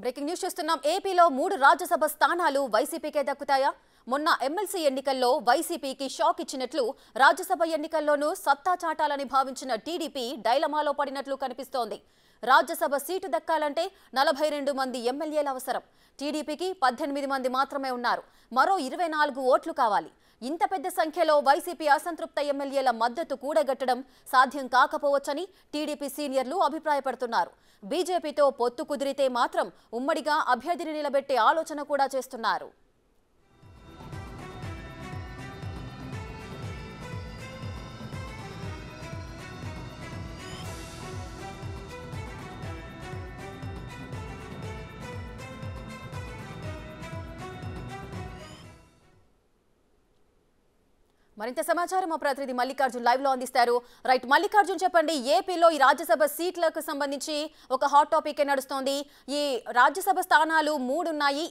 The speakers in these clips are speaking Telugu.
బ్రేకింగ్ న్యూస్ చూస్తున్నాం. ఏపీలో 3 రాజ్యసభ స్థానాలు వైసీపీకే దక్కుతాయా? మొన్న ఎమ్మెల్సీ ఎన్నికల్లో వైసీపీకి షాక్ ఇచ్చినట్లు రాజ్యసభ ఎన్నికల్లోనూ సత్తా చాటాలని భావించిన టీడీపీ డైలమాలో పడినట్లు కనిపిస్తోంది. రాజ్యసభ సీటు దక్కాలంటే 42 మంది ఎమ్మెల్యేలు అవసరం. టీడీపీకి 18 మంది మాత్రమే ఉన్నారు. మరో 24 ఓట్లు కావాలి. ఇంత పెద్ద సంఖ్యలో వైసీపీ అసంతృప్త ఎమ్మెల్యేల మద్దతు కూడగట్టడం సాధ్యం కాకపోవచ్చని టీడీపీ సీనియర్లు అభిప్రాయపడుతున్నారు. బీజేపీతో పొత్తు కుదిరితే మాత్రం ఉమ్మడిగా అభ్యర్థిని నిలబెట్టే ఆలోచన కూడా చేస్తున్నారు. మరింత సమాచారం మా ప్రతినిధి మల్లికార్జున్ లైవ్ లో అందిస్తారు. రైట్ మల్లికార్జున్, చెప్పండి, ఏపీలో ఈ రాజ్యసభ సీట్లకు సంబంధించి ఒక హాట్ టాపిక్ నడుస్తోంది. ఈ రాజ్యసభ స్థానాలు 3 ఉన్నాయి.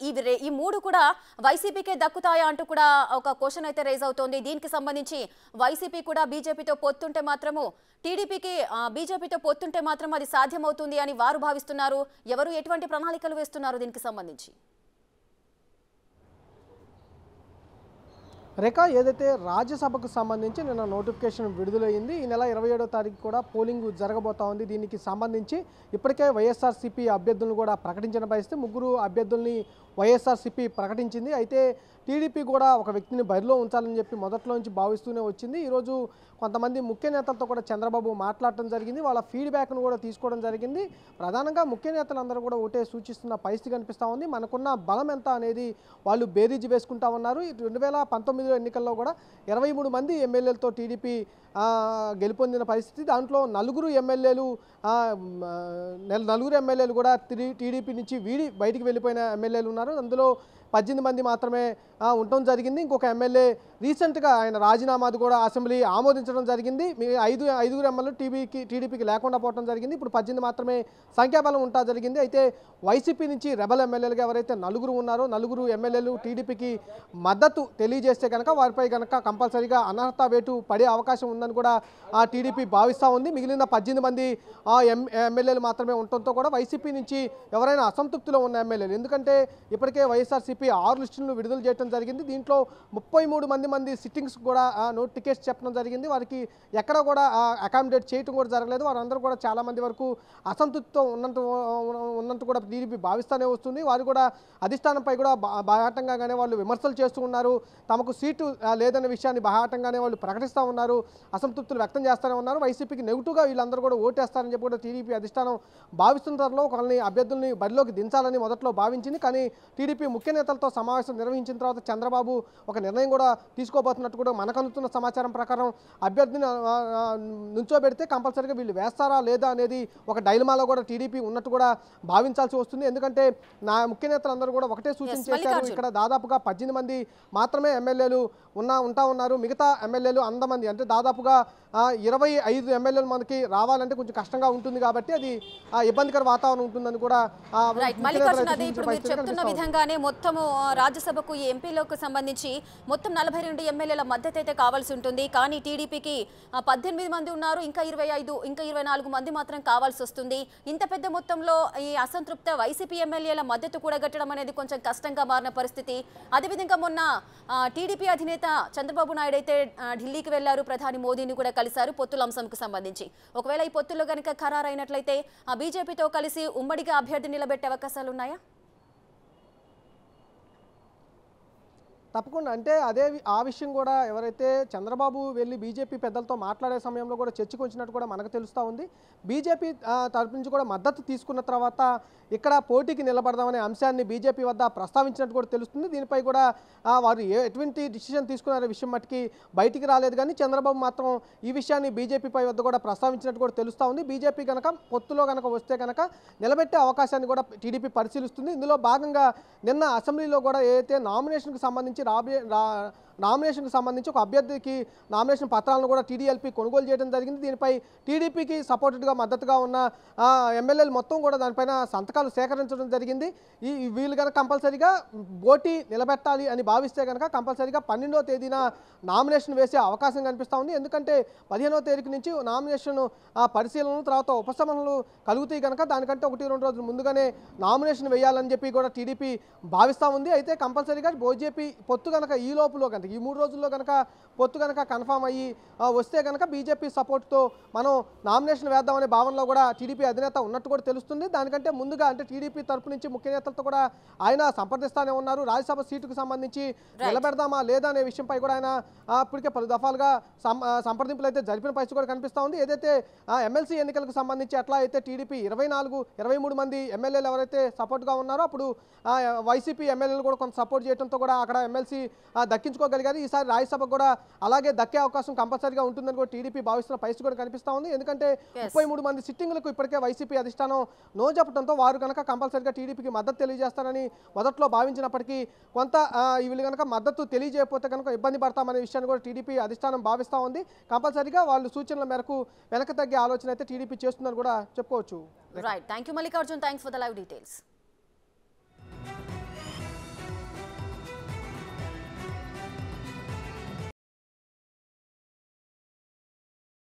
ఈ 3 కూడా వైసీపీకే దక్కుతాయా అంటూ కూడా ఒక క్వశ్చన్ అయితే రేజ్ అవుతోంది. దీనికి సంబంధించి వైసీపీ కూడా బీజేపీతో పొత్తుంటే మాత్రము టీడీపీకి బీజేపీతో పొత్తుంటే మాత్రం అది సాధ్యమవుతుంది అని వారు భావిస్తున్నారు. ఎవరు ఎటువంటి ప్రణాళికలు వేస్తున్నారు దీనికి సంబంధించి? రేఖ, ఏదైతే రాజ్యసభకు సంబంధించి నిన్న నోటిఫికేషన్ విడుదలయ్యింది. ఈ నెల 27వ తారీఖు కూడా పోలింగ్ జరగబోతా ఉంది. దీనికి సంబంధించి ఇప్పటికే వైఎస్ఆర్సీపీ అభ్యర్థులను కూడా ప్రకటించిన పరిస్థితి. 3 అభ్యర్థుల్ని వైఎస్ఆర్సీపీ ప్రకటించింది. అయితే టీడీపీ కూడా ఒక వ్యక్తిని బరిలో ఉంచాలని చెప్పి మొదట్లో నుంచి భావిస్తూనే వచ్చింది. ఈరోజు కొంతమంది ముఖ్య నేతలతో కూడా చంద్రబాబు మాట్లాడటం జరిగింది. వాళ్ళ ఫీడ్బ్యాక్ను కూడా తీసుకోవడం జరిగింది. ప్రధానంగా ముఖ్య నేతలందరూ కూడా ఒకటే సూచిస్తున్న పరిస్థితి కనిపిస్తూ ఉంది. మనకున్న బలం ఎంత అనేది వాళ్ళు బేరీజు వేసుకుంటా ఉన్నారు. 2019 ఎన్నికల్లో కూడా 23 మంది ఎమ్మెల్యేలతో టీడీపీ గెలుపొందిన పరిస్థితి. దాంట్లో 4 ఎమ్మెల్యేలు కూడా టీడీపీ నుంచి బయటికి వెళ్ళిపోయిన ఎమ్మెల్యేలు ఉన్నారు. అందులో 18 మంది మాత్రమే ఉండటం జరిగింది. ఇంకొక ఎమ్మెల్యే రీసెంట్గా ఆయన రాజీనామాది కూడా అసెంబ్లీ ఆమోదించడం జరిగింది. ఐదుగురు ఎమ్మెల్యేలు టీడీపీకి లేకుండా పోవడం జరిగింది. ఇప్పుడు 18 మాత్రమే సంఖ్యాబలం ఉంటా జరిగింది. అయితే వైసీపీ నుంచి రెబల్ ఎమ్మెల్యేలుగా ఎవరైతే 4 ఉన్నారో 4 ఎమ్మెల్యేలు టీడీపీకి మద్దతు తెలియజేస్తే కనుక వారిపై కనుక కంపల్సరీగా అనర్హత వేటు పడే అవకాశం ఉందని కూడా టీడీపీ భావిస్తూ ఉంది. మిగిలిన 18 మంది ఎమ్మెల్యేలు మాత్రమే ఉండటంతో కూడా వైసీపీ నుంచి ఎవరైనా అసంతృప్తిలో ఉన్న ఎమ్మెల్యేలు, ఎందుకంటే ఇప్పటికే వైఎస్ఆర్సీపీ 6 లిస్టులను విడుదల చేయడం జరిగింది. దీంట్లో 33 మంది సిట్టింగ్స్ కూడా టికెట్స్ చెప్పడం జరిగింది. వారికి ఎక్కడ కూడా అకామిడేట్ చేయడం కూడా జరగలేదు. వారందరూ కూడా చాలామంది వరకు అసంతృప్తితో ఉన్నట్టు కూడా టీడీపీ భావిస్తూనే వస్తుంది. వారు కూడా అధిష్టానంపై కూడా బాహాటంగానే వాళ్ళు విమర్శలు చేస్తూ ఉన్నారు. తమకు సీటు లేదనే విషయాన్ని బాహాటంగానే వాళ్ళు ప్రకటిస్తూ ఉన్నారు. అసంతృప్తులు వ్యక్తం చేస్తూనే ఉన్నారు. వైసీపీకి నెగిటివ్గా వీళ్ళందరూ కూడా ఓటేస్తారని చెప్పి కూడా టీడీపీ అధిష్టానం భావిస్తున్న తరలో ఒకరిని అభ్యర్థుల్ని బరిలోకి దించాలని మొదట్లో భావించింది. కానీ టీడీపీ ముఖ్య నేతలతో సమావేశం నిర్వహించిన తర్వాత చంద్రబాబు ఒక నిర్ణయం కూడా తీసుకోబోతున్నట్టు కూడా మనకు అందుతున్న సమాచారం ప్రకారం అభ్యర్థిని నుంచోబెడితే కంపల్సరీగా వీళ్ళు వేస్తారా లేదా అనేది ఒక డైలమాలో కూడా టీడీపీ ఉన్నట్టు కూడా భావించాల్సి వస్తుంది. ఎందుకంటే ముఖ్య నేతలందరూ కూడా ఒకటే సూచన చేశారు. ఇక్కడ దాదాపుగా 18 మంది మాత్రమే ఎమ్మెల్యేలు ఉంటా ఉన్నారు. మిగతా ఎమ్మెల్యేలు 100 మంది, అంటే దాదాపుగా 25 ఎమ్మెల్యేలు మనకి రావాలంటే కొంచెం కష్టంగా ఉంటుంది. కాబట్టి అది ఇబ్బందికర వాతావరణం ఉంటుందని కూడా చెప్తున్న విధంగానే మొత్తము రాజ్యసభకు ఈ ఎంపీలకు సంబంధించి మొత్తం 42 ఎమ్మెల్యేల మద్దతు అయితే కావాల్సి ఉంటుంది. కానీ టీడీపీకి 18 మంది ఉన్నారు. ఇంకా 24 మంది మాత్రం కావాల్సి వస్తుంది. ఇంత పెద్ద మొత్తంలో ఈ అసంతృప్త వైసీపీ ఎమ్మెల్యేల మద్దతు కూడగట్టడం అనేది కొంచెం కష్టంగా మారిన పరిస్థితి. అదేవిధంగా మొన్న టీడీపీ అధినేత చంద్రబాబు నాయుడు అయితే ఢిల్లీకి వెళ్లారు. ప్రధాని మోదీని కూడా కలిశారు పొత్తుల అంశంకు సంబంధించి. ఒకవేళ ఈ పొత్తుల్లో కనుక ఖరారైనట్లయితే బీజేపీతో కలిసి ఉమ్మడిగా అభ్యర్థి నిలబెట్టే అవకాశాలు ఉన్నాయా? తప్పకుండా. అంటే ఆ విషయం కూడా ఎవరైతే చంద్రబాబు వెళ్ళి బీజేపీ పెద్దలతో మాట్లాడే సమయంలో కూడా చర్చకు వచ్చినట్టు కూడా మనకు తెలుస్తూ ఉంది. బీజేపీ తరపు నుంచి కూడా మద్దతు తీసుకున్న తర్వాత ఇక్కడ పోటీకి నిలబడదామనే అంశాన్ని బీజేపీ వద్ద ప్రస్తావించినట్టు కూడా తెలుస్తుంది. దీనిపై కూడా వారు ఎటువంటి డిసిషన్ తీసుకున్నారనే విషయం మట్టుకి బయటికి రాలేదు. కానీ చంద్రబాబు మాత్రం ఈ విషయాన్ని బీజేపీపై వద్ద కూడా ప్రస్తావించినట్టు కూడా తెలుస్తూ ఉంది. బీజేపీ కనుక పొత్తులో కనుక వస్తే కనుక నిలబెట్టే అవకాశాన్ని కూడా టీడీపీ పరిశీలిస్తుంది. ఇందులో భాగంగా నిన్న అసెంబ్లీలో కూడా ఏదైతే నామినేషన్కి సంబంధించి నామినేషన్కి సంబంధించి ఒక అభ్యర్థికి నామినేషన్ పత్రాలను కూడా టీడీఎల్పీ కొనుగోలు చేయడం జరిగింది. దీనిపై టీడీపీకి సపోర్టెడ్గా మద్దతుగా ఉన్న ఎమ్మెల్యేలు మొత్తం కూడా దానిపైన సంతకాలు సేకరించడం జరిగింది. వీళ్ళు కనుక కంపల్సరీగా పోటీ నిలబెట్టాలి అని భావిస్తే కనుక కంపల్సరీగా 12వ తేదీన నామినేషన్ వేసే అవకాశం కనిపిస్తూ ఉంది. ఎందుకంటే 15వ తేదీ నుంచి నామినేషన్ పరిశీలనలు తర్వాత ఉపశమనలు కలుగుతాయి కనుక దానికంటే 1-2 రోజులు ముందుగానే నామినేషన్ వేయాలని చెప్పి కూడా టీడీపీ భావిస్తూ ఉంది. అయితే కంపల్సరీగా బీజేపీ పొత్తు కనుక ఈ లోపులో కనుక ఈ 3 రోజుల్లో కనుక పొత్తు కనుక కన్ఫామ్ అయ్యి వస్తే కనుక బీజేపీ సపోర్ట్తో మనం నామినేషన్ వేద్దామనే భావనలో కూడా టీడీపీ అధినేత ఉన్నట్టు కూడా తెలుస్తుంది. దానికంటే ముందుగా అంటే టీడీపీ తరపు నుంచి ముఖ్య నేతలతో కూడా ఆయన సంప్రదిస్తానే ఉన్నారు. రాజ్యసభ సీటుకు సంబంధించి నిలబెడదామా లేదా అనే విషయంపై కూడా ఆయన ఇప్పటికే పలు దఫాలుగా సంప్రదింపులు అయితే జరిపిన పరిస్థితి కూడా కనిపిస్తూ ఉంది. ఏదైతే ఎమ్మెల్సీ ఎన్నికలకు సంబంధించి ఎట్లా అయితే టీడీపీ 23 మంది ఎమ్మెల్యేలు ఎవరైతే సపోర్ట్గా ఉన్నారో అప్పుడు వైసీపీ ఎమ్మెల్యేలు కూడా కొంత సపోర్ట్ చేయడంతో కూడా అక్కడ ఎమ్మెల్సీ దక్కించుకోగలిగారు. ఈసారి రాజ్యసభకు కూడా అలాగే దక్కే అవకాశం కంపల్సరీగా ఉంటుందని కూడా టీడీపీ భావిస్తున్న పరిస్థితి కూడా కనిపిస్తూ ఉంది. ఎందుకంటే 33 మంది సిట్టింగులకు ఇప్పటికే వైసీపీ అధిష్టానం నో చెప్పడంతో వారు కనుక కంపల్సరీగా టీడీపీకి మద్దతు తెలియజేస్తారని మొదట్లో భావించినప్పటికీ కొంత వీళ్ళు కనుక మద్దతు తెలియజేయకపోతే కనుక ఇబ్బంది పడతామనే విషయాన్ని కూడా టీడీపీ అధిష్టానం భావిస్తూ ఉంది. కంపల్సరీగా వాళ్ళు సూచనల మేరకు వెనక తగ్గే ఆలోచన అయితే టీడీపీ చేస్తుందని కూడా చెప్పుకోవచ్చు. Right, thank you Mallikarjun, thanks for the live details.